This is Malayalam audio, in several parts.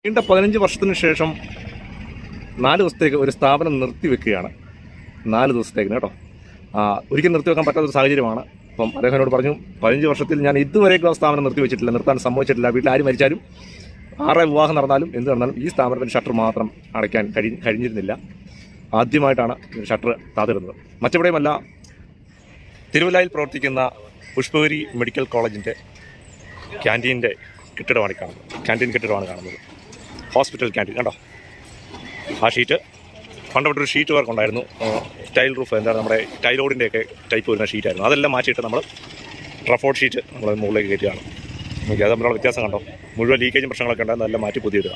നീണ്ട 15 വർഷത്തിന് ശേഷം 4 ദിവസത്തേക്ക് ഒരു സ്ഥാപനം നിർത്തിവെക്കുകയാണ്. 4 ദിവസത്തേക്ക് കേട്ടോ. ഒരിക്കലും നിർത്തിവെക്കാൻ പറ്റാത്തൊരു സാഹചര്യമാണ്. അപ്പം അദ്ദേഹത്തിനോട് പറഞ്ഞു, 15 വർഷത്തിൽ ഞാൻ ഇതുവരേക്കും ആ സ്ഥാപനം നിർത്തിവെച്ചിട്ടില്ല, നിർത്താൻ സംഭവിച്ചിട്ടില്ല. വീട്ടിൽ ആര് മരിച്ചാലും, ആരുടെ വിവാഹം നടന്നാലും എന്ത് നടന്നാലും ഈ സ്ഥാപനത്തിന് ഷട്ടർ മാത്രം അടയ്ക്കാൻ കഴിഞ്ഞിരുന്നില്ല. ആദ്യമായിട്ടാണ് ഷട്ടർ താതിരുന്നത്. മറ്റെവിടെയുമല്ല, തിരുവല്ലയിൽ പ്രവർത്തിക്കുന്ന പുഷ്പഗിരി മെഡിക്കൽ കോളേജിൻ്റെ ക്യാൻറ്റീൻ്റെ കെട്ടിടമാണ് കാണുന്നത്. ക്യാൻറ്റീൻ കെട്ടിടമാണ് കാണുന്നത്. ഹോസ്പിറ്റൽ ക്യാൻറ്റീൻ കണ്ടോ. ആ ഷീറ്റ് പണ്ടപ്പെട്ടൊരു ഷീറ്റ് വർക്ക് ഉണ്ടായിരുന്നു. ടൈൽ റൂഫ്, എന്താണ് നമ്മുടെ ടൈലോഡിൻ്റെയൊക്കെ ടൈപ്പ് വരുന്ന ഷീറ്റായിരുന്നു. അതെല്ലാം മാറ്റിയിട്ട് നമ്മൾ ട്രഫോർഡ് ഷീറ്റ് നമ്മൾ മുകളിലേക്ക് കയറ്റുകയാണ്. നോക്കി അത് തമ്മിലുള്ള വ്യത്യാസം കണ്ടോ. മുഴുവൻ ലീക്കേജും പ്രശ്നങ്ങളൊക്കെ ഉണ്ടായിരുന്നു. അതെല്ലാം മാറ്റി പുതിയിടുക.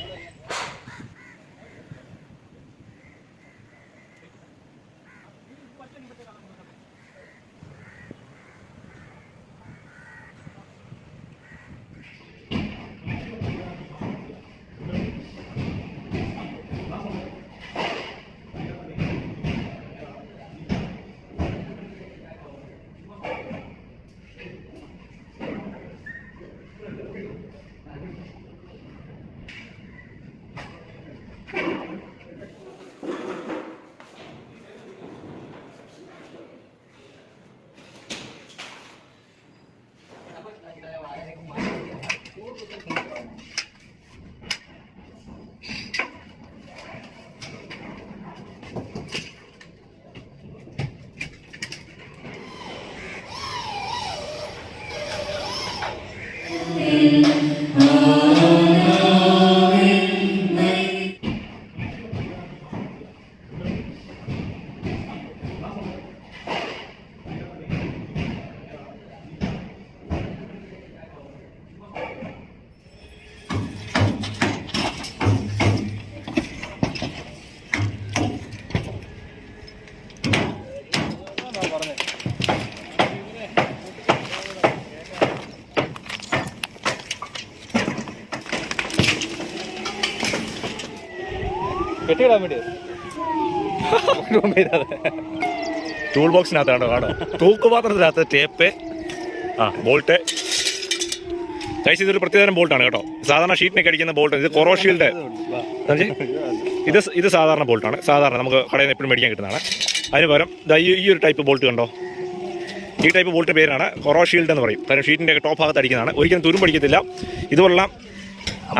കെട്ടിയിടാൻ വേണ്ടി ടൂൾ ബോക്സിനകത്താണ് കാണോ. തൂക്കുപാത്രത്തിനകത്ത് ടേപ്പ്, ബോൾട്ട്. ഇതൊരു പ്രത്യേകതരം ബോൾട്ടാണ് കേട്ടോ. സാധാരണ ഷീറ്റിനൊക്കെ അടിക്കുന്ന ബോൾട്ട്. ഇത് കൊറോഷീൽഡ്. ഇത് സാധാരണ ബോൾട്ടാണ്. സാധാരണ നമുക്ക് കടയിൽ നിന്ന് എപ്പോഴും മേടിക്കാൻ കിട്ടുന്നതാണ്. അതിന് പകരം ഈ ഒരു ടൈപ്പ് ബോൾട്ട് കണ്ടോ. ഈ ടൈപ്പ് ബോൾട്ട് പേരാണ് കൊറോഷീൽഡ് എന്ന് പറയും. കാരണം ഷീറ്റിൻ്റെ ടോപ്പ് ഭാഗത്ത് അടിക്കുന്നതാണ്. ഒരിക്കലും തുരുമ്പടിക്കത്തില്ല. ഇതുപോലുള്ള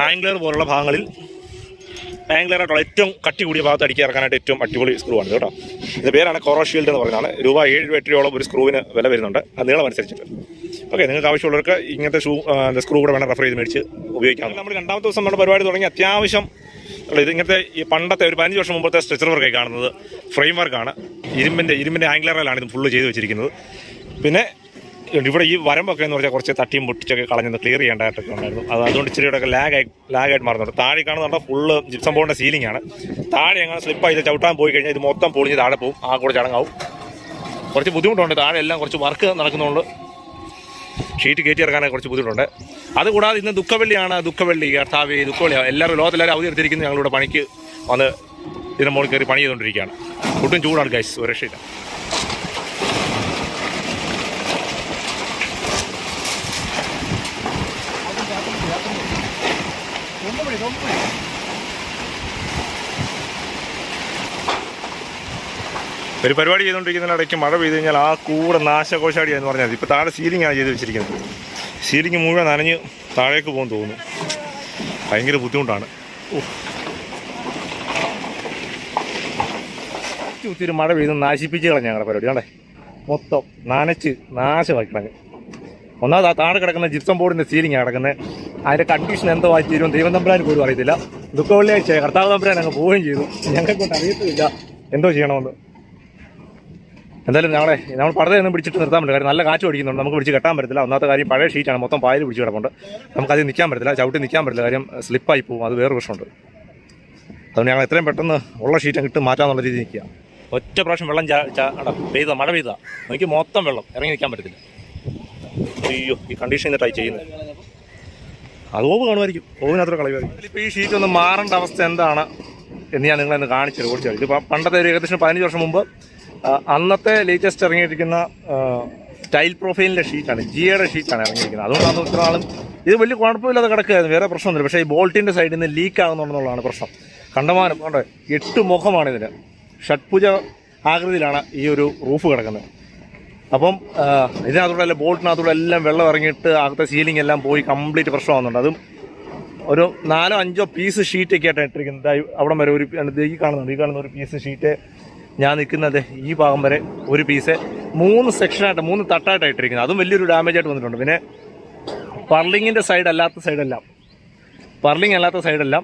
ആംഗ്ലർ പോലുള്ള ഭാഗങ്ങളിൽ, ആംഗ്ലറായിട്ടുള്ള ഏറ്റവും കട്ടി കൂടിയ ഭാഗത്ത് അടിക്കി ഇറക്കാനായിട്ട് ഏറ്റവും അടിപൊളി സ്ക്രൂ ആണ് കേട്ടോ. ഇത് പേരാണ് കൊറോഷീൽഡ് എന്ന് പറയുന്നതാണ്. രൂപ 7-8 രൂപയോളം ഒരു സ്ക്രൂവിന് വില വരുന്നുണ്ട്, അത് നീളം അനുസരിച്ചിട്ട്. ഓക്കെ, നിങ്ങൾക്ക് ആവശ്യമുള്ളവർക്ക് ഇങ്ങനത്തെ സ്ക്രൂ കൂടെ വേണം റെഫർ ചെയ്ത് മേടിച്ച് ഉപയോഗിക്കാം. നമ്മൾ രണ്ടാമത്തെ ദിവസം നമ്മുടെ പരിപാടി തുടങ്ങി. അത്യാവശ്യം ഇത് ഇങ്ങനത്തെ ഈ പണ്ടത്തെ ഒരു 15 വർഷം മുമ്പത്തെ സ്ട്രെച്ചർ വർക്കായി കാണുന്നത് ഫ്രെയിം വർക്കാണ്. ഇരുമ്പിൻ്റെ ആംഗ്ലറിലാണ് ഇത് ഫുള്ള് ചെയ്ത് വെച്ചിരിക്കുന്നത്. പിന്നെ ഇവിടെ ഈ വരമ്പൊക്കെ എന്ന് പറഞ്ഞാൽ കുറച്ച് തട്ടിയും പൊട്ടിച്ചൊക്കെ കളഞ്ഞൊന്ന് ക്ലിയർ ചെയ്യേണ്ടതായിട്ടൊക്കെ ഉണ്ടായിരുന്നു. അതുകൊണ്ട് ഇച്ചിരിയോടൊക്കെ ലാഗായിട്ട് മാറുന്നുണ്ട്. താഴെ കാണുന്നുണ്ട് ഫുള്ള് ജിപ്സം ബോർഡിൻ്റെ സീലിംഗ് ആണ്. താഴെ അങ്ങനെ സ്ലിപ്പായി ചവിട്ടാൻ പോയി കഴിഞ്ഞാൽ ഇത് മൊത്തം പൊളിഞ്ഞ് താഴെ പോകും. ആ കൂടെ ചടങ്ങാവും. കുറച്ച് ബുദ്ധിമുട്ടുണ്ട്. താഴെ എല്ലാം കുറച്ച് വർക്ക് നടക്കുന്നതുകൊണ്ട് ഷീറ്റ് കയറ്റി ഇറക്കാനൊക്കെ കുറച്ച് ബുദ്ധിമുട്ടുണ്ട്. അതുകൂടാതെ ഇന്ന് ദുഃഖവെള്ളിയാണ്. ദുഃഖവെള്ളി, കർത്താവ്, ദുഃഖവെള്ളിയാണ്. എല്ലാവരും അവധി എടുത്തിരിക്കുന്നത്. ഞങ്ങളിവിടെ പണിക്ക് വന്ന് ഇതിന് മുകളിൽ കയറി പണി ചെയ്തുകൊണ്ടിരിക്കുകയാണ്. ഒട്ടും ചൂടാണ് ഗൈസ്, ഒരു രക്ഷയില്ല. ഒരു പരിപാടി ചെയ്തുകൊണ്ടിരിക്കുന്നതിനിടയ്ക്ക് മഴ പെയ്ത് കഴിഞ്ഞാൽ ആ കൂടെ നാശകോശാടി എന്ന് പറഞ്ഞാൽ ഇപ്പോൾ താഴെ സീലിംഗാണ് ചെയ്ത് വെച്ചിരിക്കുന്നത്. സീലിംഗ് മുഴുവൻ നനഞ്ഞ് താഴേക്ക് പോകും തോന്നുന്നു. ഭയങ്കര ബുദ്ധിമുട്ടാണ്. ഒത്തിരി മഴ പെയ്ത് നശിപ്പിച്ച് കളഞ്ഞ ഞങ്ങളുടെ പരിപാടി. ആണ്ടേ മൊത്തം നനച്ച് നാശമാക്കി കളഞ്ഞു. ഒന്നാമത് ആ താഴെ കിടക്കുന്ന ജിപ്സം ബോർഡിൻ്റെ സീലിംഗാണ് കിടക്കുന്നത്. അതിൻ്റെ കണ്ടീഷൻ എന്തോ ആയി തീരും ദൈവം തമ്പുരാന് പോലും അറിയത്തില്ല. ദുഃഖവെള്ളിയാഴ്ച കർത്താവ് തമ്പുരാൻ അങ്ങ് പോവുകയും ചെയ്തു. ഞങ്ങളെ കൊണ്ട് അറിയത്തില്ല എന്തോ ചെയ്യണമെന്ന്. എന്തായാലും നമ്മൾ പടതയൊന്നും പിടിച്ചിട്ട് നിർത്താൻ പറ്റില്ല. കാര്യം നല്ല കാറ്റ് ഓടിക്കുന്നുണ്ട്. നമുക്ക് പിടിച്ച് കെട്ടാൻ പറ്റത്തില്ല. ഒന്നാമത്തെ കാര്യം പഴയ ഷീറ്റാണ്, മൊത്തം പായൽ പിടിച്ച് കിടപ്പുണ്ട്. നമുക്കത് നിൽക്കാൻ പറ്റത്തില്ല, ചവിട്ടി നിൽക്കാൻ പറ്റില്ല. കാര്യം സ്ലിപ്പായി പോകും. അത് വേറെ പ്രശ്നമുണ്ട്. അതുകൊണ്ട് ഞങ്ങൾ എത്രയും പെട്ടെന്ന് ഉള്ള ഷീറ്റ് അങ്ങ് ഇട്ട് മാറ്റാമെന്നുള്ള രീതിയിൽ നിൽക്കുക. ഒറ്റ പ്രാവശ്യം വെള്ളം മഴ പെയ്താൽ എനിക്ക് മൊത്തം വെള്ളം ഇറങ്ങി നിൽക്കാൻ പറ്റത്തില്ല. അയ്യോ, ഈ കണ്ടീഷൻ എന്നിട്ടായി ചെയ്യുന്നത്. അത് ഓവ് കാണുമായിരിക്കും, ഓവിനത്ര കളയുമായിരിക്കും. ഇപ്പോൾ ഈ ഷീറ്റ് ഒന്ന് മാറേണ്ട അവസ്ഥ എന്താണ് എന്ന് ഞാൻ നിങ്ങളെന്ന് കാണിച്ചത് ഓടിച്ചു. ഇതിപ്പോൾ പണ്ടത്തെ ഒരു ഏകദേശം 15 വർഷം മുമ്പ് അന്നത്തെ ലേറ്റസ്റ്റ് ഇറങ്ങിയിരിക്കുന്ന ടൈൽ പ്രൊഫൈലിൻ്റെ ഷീറ്റാണ്, ജിയുടെ ഷീറ്റാണ് ഇറങ്ങിയിരിക്കുന്നത്. അതുകൊണ്ടാണ് ഇത്ര നാളും ഇത് വലിയ കുഴപ്പമില്ലാതെ കിടക്കുകയായിരുന്നു, വേറെ പ്രശ്നമൊന്നുമില്ല. പക്ഷേ ഈ ബോൾട്ടിൻ്റെ സൈഡിൽ നിന്ന് ലീക്ക് ആകുന്നുണ്ടെന്നുള്ളതാണ് പ്രശ്നം. കണ്ടമാനം കൊണ്ട് 8 മുഖമാണ് ഇതിന്, ഷഡ്ഭുജ ആകൃതിയിലാണ് ഈ ഒരു റൂഫ് കിടക്കുന്നത്. അപ്പം ഇതിനകത്തൂടെ എല്ലാം ബോൾട്ടിനകത്തൂടെ എല്ലാം വെള്ളം ഇറങ്ങിയിട്ട് അകത്തെ സീലിംഗ് എല്ലാം പോയി കംപ്ലീറ്റ് പ്രശ്നമാകുന്നുണ്ട്. അതും ഒരു 4-5 പീസ് ഷീറ്റൊക്കെ ആയിട്ടാണ് ഇട്ടിരിക്കുന്നത്. അവിടം വരെ ഒരു ഈ കാണുന്ന ഒരു പീസ് ഷീറ്റ്, ഞാൻ നിൽക്കുന്നത് ഈ ഭാഗം വരെ ഒരു പീസ്, 3 സെക്ഷനായിട്ട് 3 തട്ടായിട്ടാണ് ഇട്ടിരിക്കുന്നത്. അതും വലിയൊരു ഡാമേജ് ആയിട്ട് വന്നിട്ടുണ്ട്. പിന്നെ പർലിങ്ങിൻ്റെ പർലിങ് അല്ലാത്ത സൈഡെല്ലാം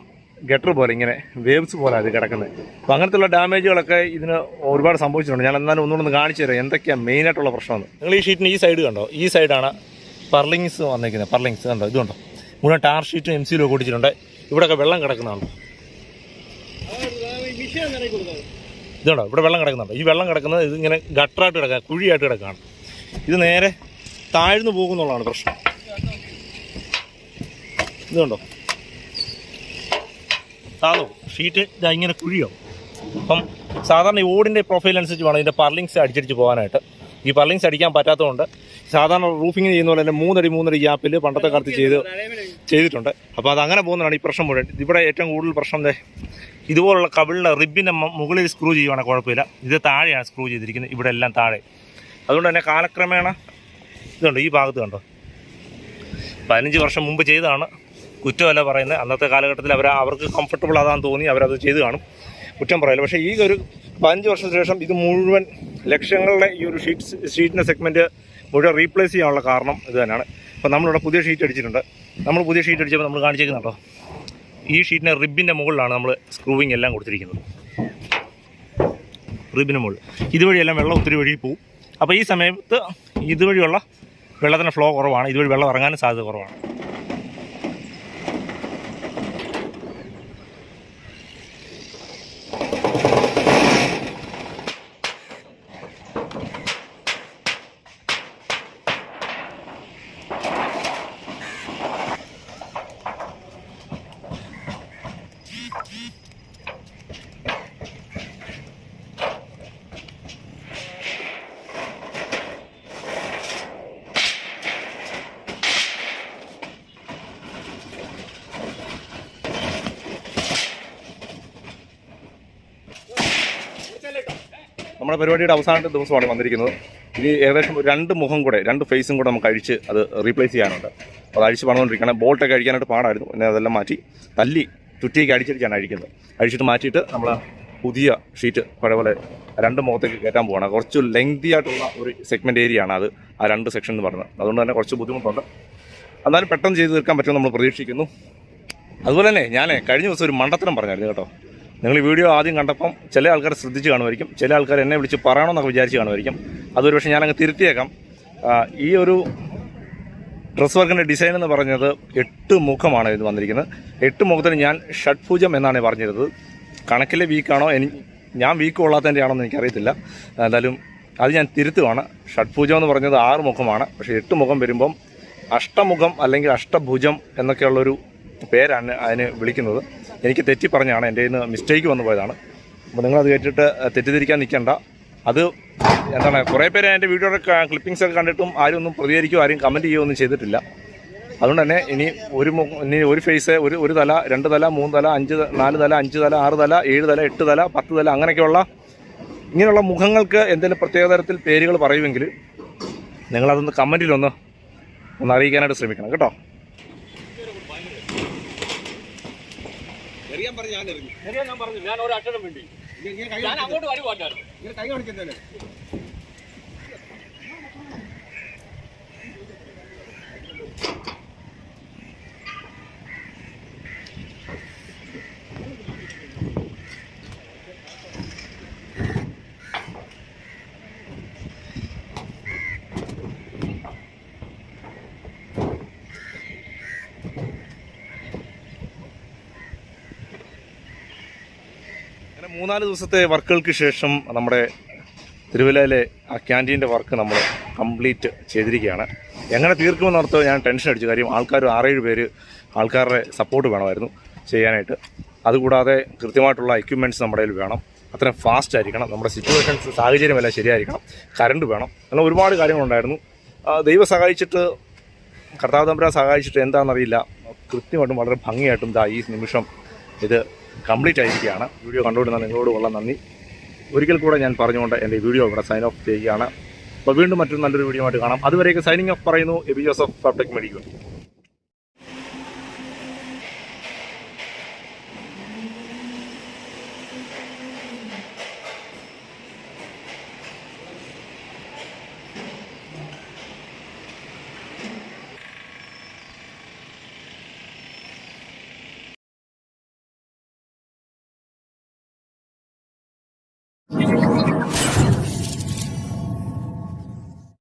ഗട്ടർ പോലെ ഇങ്ങനെ വേവ്സ് പോലെ അത് കിടക്കുന്നത്. അപ്പോൾ അങ്ങനത്തെയുള്ള ഡാമേജുകളൊക്കെ ഇതിന് ഒരുപാട് സംഭവിച്ചിട്ടുണ്ട്. ഞാൻ എന്നാലും ഒന്നുകൂടെ കാണിച്ചു തരാം എന്തൊക്കെയാണ് മെയിനായിട്ടുള്ള പ്രശ്നമെന്ന്. നിങ്ങൾ ഈ ഷീറ്റിന് ഈ സൈഡ് കണ്ടോ, ഈ സൈഡാണ് പർലിങ്സ് വന്നിരിക്കുന്നത്. പർലിങ്സ് കണ്ടോ, ഇതുണ്ടോ, മുഴുവൻ ടാർ ഷീറ്റും MCയിലും ഒക്കെ ഒടിച്ചിട്ടുണ്ട്. ഇവിടെയൊക്കെ വെള്ളം കിടക്കുന്നുണ്ടോ, ഇതുണ്ടോ, ഇവിടെ വെള്ളം കിടക്കുന്നുണ്ടോ. ഈ വെള്ളം കിടക്കുന്നത് ഇതിങ്ങനെ ഗട്ടറായിട്ട് കിടക്കുക, കുഴിയായിട്ട് കിടക്കുകയാണ്. ഇത് നേരെ താഴ്ന്നു പോകുന്നുള്ളതാണ് പ്രശ്നം. ഇതുണ്ടോ, താഴോ ഷീറ്റ് ഇതാ ഇങ്ങനെ കുഴിയാവും. അപ്പം സാധാരണ ഈ ഓടിൻ്റെ പ്രൊഫൈൽ അനുസരിച്ച് വേണം ഇതിൻ്റെ പർലിങ്സ് അടിച്ചടിച്ച് പോകാനായിട്ട്. ഈ പർലിങ്സ് അടിക്കാൻ പറ്റാത്തതുകൊണ്ട് സാധാരണ റൂഫിങ് ചെയ്യുന്ന പോലെ തന്നെ 3 അടി ഗ്യാപ്പിൽ പണ്ടത്തെ കാലത്ത് ചെയ്തിട്ടുണ്ട്. അപ്പോൾ അത് അങ്ങനെ പോകുന്നതാണ് ഈ പ്രശ്നം മുഴുവൻ. ഇവിടെ ഏറ്റവും കൂടുതൽ പ്രശ്നം ഇതുപോലുള്ള കവിളിൻ്റെ റിബിൻ്റെ മുകളിൽ സ്ക്രൂ ചെയ്യുവാണെങ്കിൽ കുഴപ്പമില്ല. ഇത് താഴെയാണ് സ്ക്രൂ ചെയ്തിരിക്കുന്നത്, ഇവിടെ എല്ലാം താഴെ. അതുകൊണ്ട് തന്നെ കാലക്രമേണ ഇതുണ്ട്, ഈ ഭാഗത്ത് കണ്ടോ, 15 വർഷം മുമ്പ് ചെയ്തതാണ്, കുറ്റമല്ല പറയുന്നത്. അന്നത്തെ കാലഘട്ടത്തിൽ അവർക്ക് കംഫർട്ടബിൾ അതാണെന്ന് തോന്നി അവരത് ചെയ്ത് കാണും, കുറ്റം പറയില്ല. പക്ഷേ ഈ ഒരു 15 വർഷത്തിന് ശേഷം ഇത് മുഴുവൻ ലക്ഷങ്ങളുടെ ഈ ഒരു ഷീറ്റിൻ്റെ സെഗ്മെൻറ്റ് മുഴുവൻ റീപ്ലേസ് ചെയ്യാനുള്ള കാരണം ഇത് തന്നെയാണ്. അപ്പോൾ നമ്മളിവിടെ പുതിയ ഷീറ്റ് അടിച്ചിട്ടുണ്ട്. നമ്മൾ പുതിയ ഷീറ്റ് അടിച്ചപ്പോൾ നമ്മൾ കാണിച്ചേക്കുന്നുണ്ടോ, ഈ ഷീറ്റിൻ്റെ റിബിൻ്റെ മുകളിലാണ് നമ്മൾ സ്ക്രൂവിങ് എല്ലാം കൊടുത്തിരിക്കുന്നത്. റിബിൻ്റെ മുകളിൽ ഇതുവഴിയെല്ലാം വെള്ളം ഒത്തിരി വഴി പോവും. അപ്പോൾ ഈ സമയത്ത് ഇതുവഴിയുള്ള വെള്ളത്തിൻ്റെ ഫ്ലോ കുറവാണ്, ഇതുവഴി വെള്ളം ഇറങ്ങാനും സാധ്യത കുറവാണ്. നമ്മുടെ പരിപാടിയുടെ അവസാനത്തെ ദിവസമാണ് വന്നിരിക്കുന്നത്. ഇനി ഏകദേശം 2 മുഖം കൂടെ 2 ഫേസും കൂടെ നമുക്ക് അഴിച്ച് അത് റീപ്ലേസ് ചെയ്യാനുണ്ട്. അത് അഴിച്ച് പണിതുകൊണ്ടിരിക്കുകയാണ്. ബോൾട്ടൊക്കെ അഴിക്കാനായിട്ട് പാടായിരുന്നു. പിന്നെ അതെല്ലാം മാറ്റി തല്ലി ചുറ്റിയൊക്കെ അഴിച്ചടിച്ചാണ് അഴിക്കുന്നത്. അഴിച്ചിട്ട് മാറ്റിയിട്ട് നമ്മൾ പുതിയ ഷീറ്റ് പഴയപോലെ 2 മുഖത്തേക്ക് കയറ്റാൻ പോവുകയാണ്. കുറച്ച് ലെങ്തി ആയിട്ടുള്ള ഒരു സെഗ്മെൻറ്റ് ഏരിയയാണ് അത്, ആ 2 സെക്ഷൻ എന്ന് പറയുന്നത്. അതുകൊണ്ട് തന്നെ കുറച്ച് ബുദ്ധിമുട്ടുണ്ട്. എന്നാലും പെട്ടെന്ന് ചെയ്ത് തീർക്കാൻ പറ്റുമെന്ന് നമ്മൾ പ്രതീക്ഷിക്കുന്നു. അതുപോലെ തന്നെ ഞാൻ കഴിഞ്ഞ ദിവസം ഒരു മണ്ടത്തരം പറഞ്ഞായിരുന്നു കേട്ടോ. നിങ്ങൾ ഈ വീഡിയോ ആദ്യം കണ്ടപ്പം ചില ആൾക്കാർ ശ്രദ്ധിച്ച് കാണുമായിരിക്കും, ചില ആൾക്കാർ എന്നെ വിളിച്ച് പറയണമെന്നൊക്കെ വിചാരിച്ച് കാണുമായിരിക്കും. അതൊരു പക്ഷേ ഞാനങ്ങ് തിരുത്തിയേക്കാം. ഈ ഒരു ഡ്രസ് വർക്കിൻ്റെ ഡിസൈൻ എന്ന് പറഞ്ഞത് 8 മുഖമാണ് ഇത് വന്നിരിക്കുന്നത്. 8 മുഖത്തിന് ഞാൻ ഷഡ്ഭുജം എന്നാണ് പറഞ്ഞിരുന്നത്. കണക്കിലെ വീക്കാണോ ഞാൻ വീക്ക് കൊള്ളാത്തതിൻ്റെ ആണോ എന്ന് എനിക്കറിയത്തില്ല. എന്തായാലും അത് ഞാൻ തിരുത്തുവാണ്. ഷഡ്ഭുജം എന്ന് പറഞ്ഞത് 6 മുഖമാണ്. പക്ഷേ 8 മുഖം വരുമ്പം അഷ്ടമുഖം അല്ലെങ്കിൽ അഷ്ടഭുജം എന്നൊക്കെയുള്ളൊരു പേരാണ് അതിന് വിളിക്കുന്നത്. എനിക്ക് തെറ്റി പറഞ്ഞാണ്, എൻ്റെ കയ്യിൽ നിന്ന് മിസ്റ്റേക്ക് വന്നു പോയതാണ്. അപ്പോൾ നിങ്ങളത് കേട്ടിട്ട് തെറ്റിദ്ധരിക്കാൻ നിൽക്കേണ്ട. അത് എന്താണ്, കുറേ പേര് എൻ്റെ വീഡിയോയുടെ ക്ലിപ്പിങ്സ് ഒക്കെ കണ്ടിട്ടും ആരും ഒന്നും പ്രതികരിക്കുകയോ ആരും കമൻറ്റ് ചെയ്യുകയോ ഒന്നും ചെയ്തിട്ടില്ല. അതുകൊണ്ട് തന്നെ ഇനി ഒരു ഫേസ്, ഒരു തല, 2 തല, 3 തല, 4 തല, 5 തല, 6 തല, 7 തല, 8 തല, 10 തല അങ്ങനെയൊക്കെയുള്ള ഇങ്ങനെയുള്ള മുഖങ്ങൾക്ക് എന്തെങ്കിലും പ്രത്യേക തരത്തിൽ പേരുകൾ പറയുമെങ്കിൽ നിങ്ങളതൊന്ന് കമൻറ്റിലൊന്ന് അറിയിക്കാനായിട്ട് ശ്രമിക്കണം കേട്ടോ. ഞാൻ ഒരു അക്ഷരം വേണ്ടി ഞാൻ അങ്ങോട്ട് വരുവാണ്ടായിരുന്നു കൈ കാണിക്കുന്നല്ലേ. അങ്ങനെ 3-4 ദിവസത്തെ വർക്കുകൾക്ക് ശേഷം നമ്മുടെ തിരുവല്ലയിലെ ആ ക്യാൻറ്റീൻ്റെ വർക്ക് നമ്മൾ കംപ്ലീറ്റ് ചെയ്തിരിക്കുകയാണ്. എങ്ങനെ തീർക്കുമെന്നോർത്ത് ഞാൻ ടെൻഷൻ അടിച്ചു. കാര്യം ആൾക്കാർ 6-7 പേര് ആൾക്കാരുടെ സപ്പോർട്ട് വേണമായിരുന്നു ചെയ്യാനായിട്ട്. അതുകൂടാതെ കൃത്യമായിട്ടുള്ള എക്യുപ്മെൻറ്റ്സ് നമ്മുടെ കയ്യിൽ വേണം. അത്രയും ഫാസ്റ്റ് ആയിരിക്കണം. നമ്മുടെ സിറ്റുവേഷൻസ് സാഹചര്യമെല്ലാം ശരിയായിരിക്കണം. കറണ്ട് വേണം. അങ്ങനെ ഒരുപാട് കാര്യങ്ങളുണ്ടായിരുന്നു. ദൈവം സഹായിച്ചിട്ട് കർത്താവ് തമ്പുരാൻ സഹായിച്ചിട്ട് എന്താണെന്നറിയില്ല, കൃത്യമായിട്ടും വളരെ ഭംഗിയായിട്ടും ഈ നിമിഷം ഇത് കംപ്ലീറ്റ് ആയിരിക്കുകയാണ്. വീഡിയോ കണ്ടുകൊണ്ടിരുന്ന നിങ്ങളോട് വളരെ നന്ദി. ഒരിക്കൽ കൂടെ ഞാൻ പറഞ്ഞുകൊണ്ട് എൻ്റെ വീഡിയോ ഇവിടെ സൈൻ ഓഫ് ചെയ്യുകയാണ്. അപ്പോൾ വീണ്ടും മറ്റൊരു നല്ലൊരു വീഡിയോ ആയിട്ട് കാണാം. അതുവരെയൊക്കെ സൈനിങ് ഓഫ് പറയുന്നു. Aby Joseph, Fabtech medical.